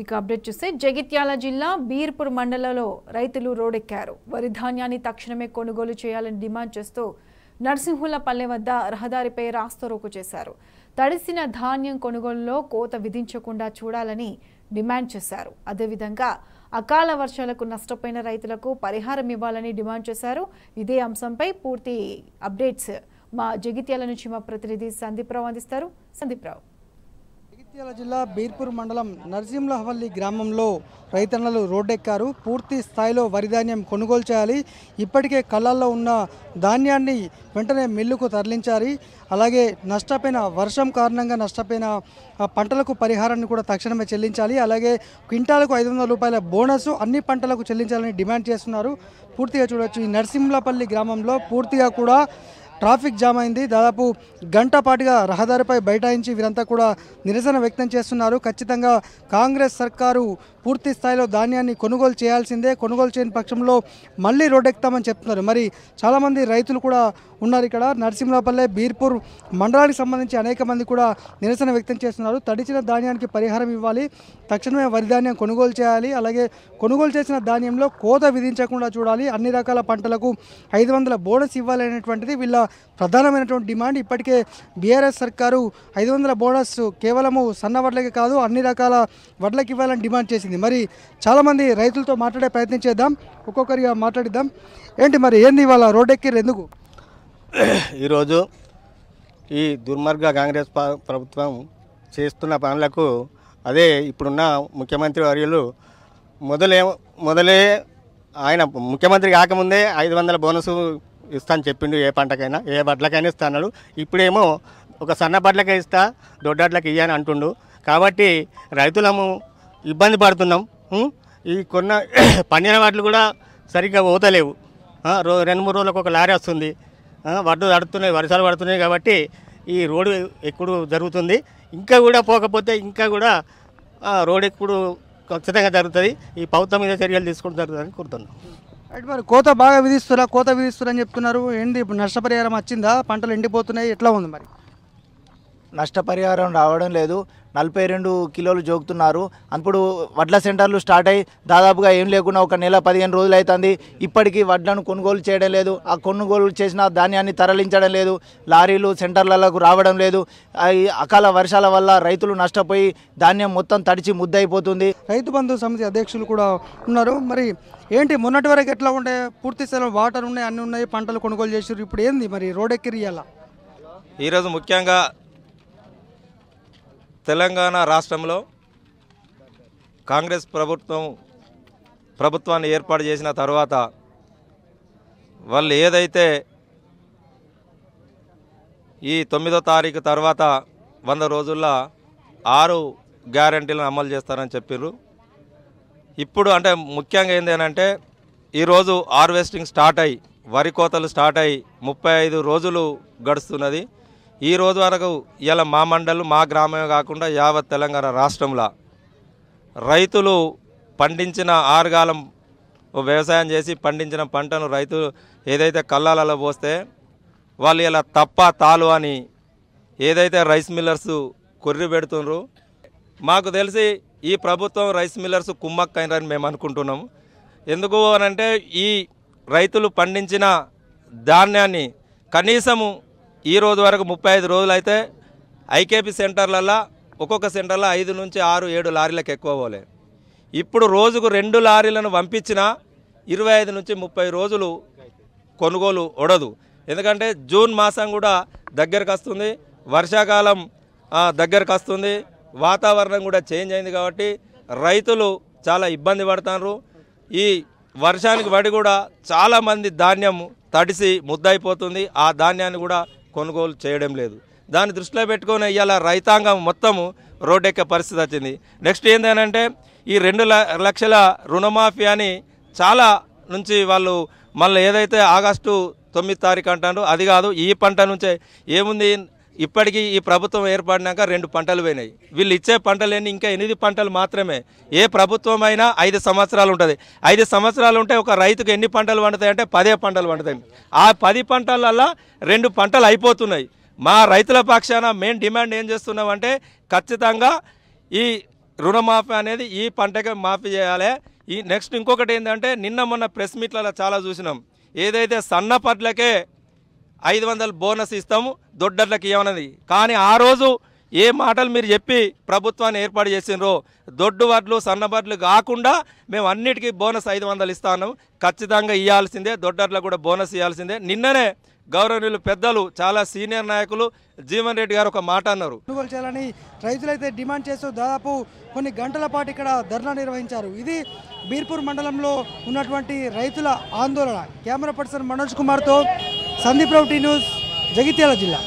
ఇక అప్డేట్ చూస్తే జగిత్యాల జిల్లా బీర్పూర్ మండలంలో రైతులు రోడ్డెక్కారు. వరి ధాన్యాన్ని తక్షణమే కొనుగోలు చేయాలని డిమాండ్ చేస్తూ నర్సింహులపల్లె వద్ద రహదారిపై రాస్తారోకో చేశారు. తడిసిన ధాన్యం కొనుగోలులో కోత విధించకుండా చూడాలని డిమాండ్ చేశారు. అదేవిధంగా అకాల వర్షాలకు నష్టపోయిన రైతులకు పరిహారం ఇవ్వాలని డిమాండ్ చేశారు. ఇదే అంశంపై పూర్తి అప్డేట్స్ మా జగిత్యాల నుంచి మా ప్రతినిధి సందీప్రావు అందిస్తారు. సందీప్రావు. జగిత్యాల జిల్లా బీర్పూర్ మండలం నర్సింహులపల్లి గ్రామంలో రైతన్నలు రోడ్డెక్కారు. పూర్తి స్థాయిలో వరి ధాన్యం కొనుగోలు చేయాలి. ఇప్పటికే కళ్ళల్లో ఉన్న ధాన్యాన్ని వెంటనే మిల్లుకు తరలించాలి. అలాగే నష్టపోయిన వర్షం కారణంగా నష్టపోయిన పంటలకు పరిహారాన్ని కూడా తక్షణమే చెల్లించాలి. అలాగే క్వింటాలకు 500 రూపాయల బోనస్ అన్ని పంటలకు చెల్లించాలని డిమాండ్ చేస్తున్నారు. పూర్తిగా చూడొచ్చు, ఈ నర్సింహులపల్లి గ్రామంలో పూర్తిగా కూడా ట్రాఫిక్ జామ్ అయింది. దాదాపు గంట పాటుగా రహదారిపై బైఠాయించి వీరంతా కూడా నిరసన వ్యక్తం చేస్తున్నారు. ఖచ్చితంగా కాంగ్రెస్ సర్కారు పూర్తి స్థాయిలో ధాన్యాన్ని కొనుగోలు చేయాల్సిందే, కొనుగోలు చేయని పక్షంలో మళ్ళీ రోడ్డెక్కుతామని చెప్తున్నారు. మరి చాలామంది రైతులు కూడా ఉన్నారు ఇక్కడ. నర్సింహులపల్లె బీర్పూర్ మండలానికి సంబంధించి అనేక మంది కూడా నిరసన వ్యక్తం చేస్తున్నారు. తడిచిన ధాన్యానికి పరిహారం ఇవ్వాలి, తక్షణమే వరి ధాన్యం కొనుగోలు చేయాలి, అలాగే కొనుగోలు చేసిన ధాన్యంలో కోత విధించకుండా చూడాలి, అన్ని రకాల పంటలకు 500 బోనస్ ఇవ్వాలి అనేటువంటిది వీళ్ళ ప్రధానమైనటువంటి డిమాండ్. ఇప్పటికే బీఆర్ఎస్ సర్కారు 500 బోనస్ కేవలము సన్న వడ్లకే కాదు అన్ని రకాల వడ్లకి ఇవ్వాలని డిమాండ్ చేసింది. మరి చాలామంది రైతులతో మాట్లాడే ప్రయత్నం చేద్దాం, ఒక్కొక్కరిగా మాట్లాడిద్దాం. ఏంటి మరి ఏంది ఇవాళ రోడ్డెక్కిర్రు ఎందుకు? ఈరోజు ఈ దుర్మార్గ కాంగ్రెస్ ప్రభుత్వం చేస్తున్న పనులకు అదే ఇప్పుడున్న ముఖ్యమంత్రి వర్యులు మొదలే ఆయన ముఖ్యమంత్రి కాకముందే 500 బోనస్ ఇస్తాను చెప్పిండు. ఏ పంటకైనా ఏ వడ్లకైనా ఇస్తాడు. ఇప్పుడేమో ఒక సన్న వడ్లకే ఇస్తా దొడ్డట్లకి ఇయ్యని అంటుండు. కాబట్టి రైతులము ఇబ్బంది పడుతున్నాం. ఈ పండిన వడ్లు కూడా సరిగ్గా పోతలేవు. 2-3 రోజులకు ఒక లారీ వస్తుంది. వడ్లు తడుతున్నాయి, వర్షాలు పడుతున్నాయి. కాబట్టి ఈ రోడ్డు ఎక్కుడు జరుగుతుంది. ఇంకా కూడా పోకపోతే ఇంకా కూడా రోడ్ ఎక్కుడు ఖచ్చితంగా జరుగుతుంది. ఈ ప్రభుత్వం మీద చర్యలు తీసుకుంటూ జరుగుతుందని కోరుతున్నాం. అయితే మరి కోత బాగా విధిస్తున్నారని చెప్తున్నారు. ఏంటి ఇప్పుడు నష్టపరిహారం వచ్చిందా? పంటలు ఎండిపోతున్నాయి, ఎట్లా ఉంది మరి? నష్టపరిహారం రావడం లేదు. 42 కిలోలు జోగుతున్నారు. అప్పుడు వడ్ల సెంటర్లు స్టార్ట్ అయ్యి దాదాపుగా ఏం లేకుండా ఒక నెల 15 రోజులు అవుతుంది. ఇప్పటికీ వడ్లను కొనుగోలు చేయడం లేదు. ఆ కొనుగోలు చేసిన ధాన్యాన్ని తరలించడం లేదు. లారీలు సెంటర్లకు రావడం లేదు. అకాల వర్షాల వల్ల రైతులు నష్టపోయి ధాన్యం మొత్తం తడిచి ముద్దయిపోతుంది. రైతు బంధు సమితి అధ్యక్షులు కూడా ఉన్నారు. మరి ఏంటి మొన్నటి వరకు ఎట్లా ఉండే? పూర్తి స్థాయిలో వాటర్ ఉన్నాయి, అన్నీ ఉన్నాయి, పంటలు కొనుగోలు చేసారు. ఇప్పుడు ఏంది మరి రోడ్డెక్కిరి? ఈరోజు ముఖ్యంగా తెలంగాణ రాష్ట్రంలో కాంగ్రెస్ ప్రభుత్వాన్ని ఏర్పాటు చేసిన తర్వాత వాళ్ళు ఏదైతే ఈ 9వ తారీఖు తర్వాత 100 రోజుల్లో 6 గ్యారంటీలను అమలు చేస్తారని చెప్పారు. ఇప్పుడు అంటే ముఖ్యంగా ఏంటి అంటే ఈరోజు హార్వెస్టింగ్ స్టార్ట్ అయ్యి వరి కోతలు స్టార్ట్ అయ్యి 35 రోజులు గడుస్తున్నది. ఈ రోజు వరకు ఇలా మా మండలం మా గ్రామమే కాకుండా యావత్ తెలంగాణ రాష్ట్రంలో రైతులు పండించిన ఆరుగాలం వ్యవసాయం చేసి పండించిన పంటను రైతులు ఏదైతే కళ్ళాలలో పోస్తే వాళ్ళు ఇలా తప్ప తాలు అని ఏదైతే రైస్ మిల్లర్స్ కొర్రి పెడుతున్నారు. మాకు తెలిసి ఈ ప్రభుత్వం రైస్ మిల్లర్స్ కుమ్మక్కైనరని మేము అనుకుంటున్నాము. ఎందుకు అనంటే ఈ రైతులు పండించిన ధాన్యాన్ని కనీసము ఈ రోజు వరకు 35 రోజులు అయితే ఐకేపీ సెంటర్లలో ఒక్కొక్క సెంటర్లో 5 నుంచి 6, 7 లారీలకు ఎక్కువ పోలే. ఇప్పుడు రోజుకు 2 లారీలను పంపించినా 25 నుంచి 30 రోజులు కొనుగోలు ఒడదు. ఎందుకంటే జూన్ మాసం కూడా దగ్గరకు వస్తుంది, వర్షాకాలం దగ్గరకు వస్తుంది, వాతావరణం కూడా చేంజ్ అయింది. కాబట్టి రైతులు చాలా ఇబ్బంది పడుతున్నారు. ఈ వర్షానికి పడి కూడా చాలామంది ధాన్యం తడిసి ముద్దయిపోతుంది. ఆ ధాన్యాన్ని కూడా కొనుగోలు చేయడం లేదు. దాన్ని దృష్టిలో పెట్టుకొని ఇవాళ రైతాంగం మొత్తము రోడ్డెక్కే పరిస్థితి వచ్చింది. నెక్స్ట్ ఏంటంటే ఈ 2 లక్షల రుణమాఫీ అని చాలా నుంచి వాళ్ళు మళ్ళీ ఏదైతే ఆగస్టు 9 తారీఖు అంటారో అది కాదు, ఈ పంట నుంచే ఏముంది. ఇప్పటికీ ఈ ప్రభుత్వం ఏర్పడినాక 2 పంటలు పోయినాయి. వీళ్ళు ఇచ్చే పంటలేని ఇంకా 8 పంటలు మాత్రమే. ఏ ప్రభుత్వం అయినా 5 సంవత్సరాలు ఉంటుంది. 5 సంవత్సరాలు ఉంటే ఒక రైతుకు ఎన్ని పంటలు పండుతాయంటే 10 పంటలు పండుతాయి. ఆ 10 పంటలల్లో 2 పంటలు అయిపోతున్నాయి. మా రైతుల పక్షాన మేము డిమాండ్ ఏం చేస్తున్నామంటే ఖచ్చితంగా ఈ రుణమాఫీ అనేది ఈ పంటకే మాఫీ చేయాలి. ఈ నెక్స్ట్ ఇంకొకటి ఏంటంటే నిన్న మొన్న ప్రెస్ మీట్లలో చాలా చూసినాం, ఏదైతే సన్నపడ్లకే 500 బోనస్ ఇస్తాము దొడ్డర్లకు ఇవ్వనది. కానీ ఆ రోజు ఏ మాటలు మీరు చెప్పి ప్రభుత్వాన్ని ఏర్పాటు చేసినరో దొడ్డు వడ్లు సన్నబడ్లు కాకుండా మేము అన్నిటికీ బోనస్ 500 ఇస్తాను, ఖచ్చితంగా ఇవ్వాల్సిందే, దొడ్డర్లకు కూడా బోనస్ ఇవ్వాల్సిందే. నిన్ననే గౌరవనీయులు పెద్దలు చాలా సీనియర్ నాయకులు జీవన్ రెడ్డి గారు ఒక మాట అన్నారు. కొనుగోలు చేయాలని రైతులైతే డిమాండ్ చేస్తూ దాదాపు కొన్ని గంటల పాటు ఇక్కడ ధర్నా నిర్వహించారు. ఇది బీర్పూర్ మండలంలో ఉన్నటువంటి రైతుల ఆందోళన. కెమెరా పర్సన్ మనోజ్ కుమార్తో సందీప్ రావు, టీ న్యూస్, జగిత్యాల జిల్లా.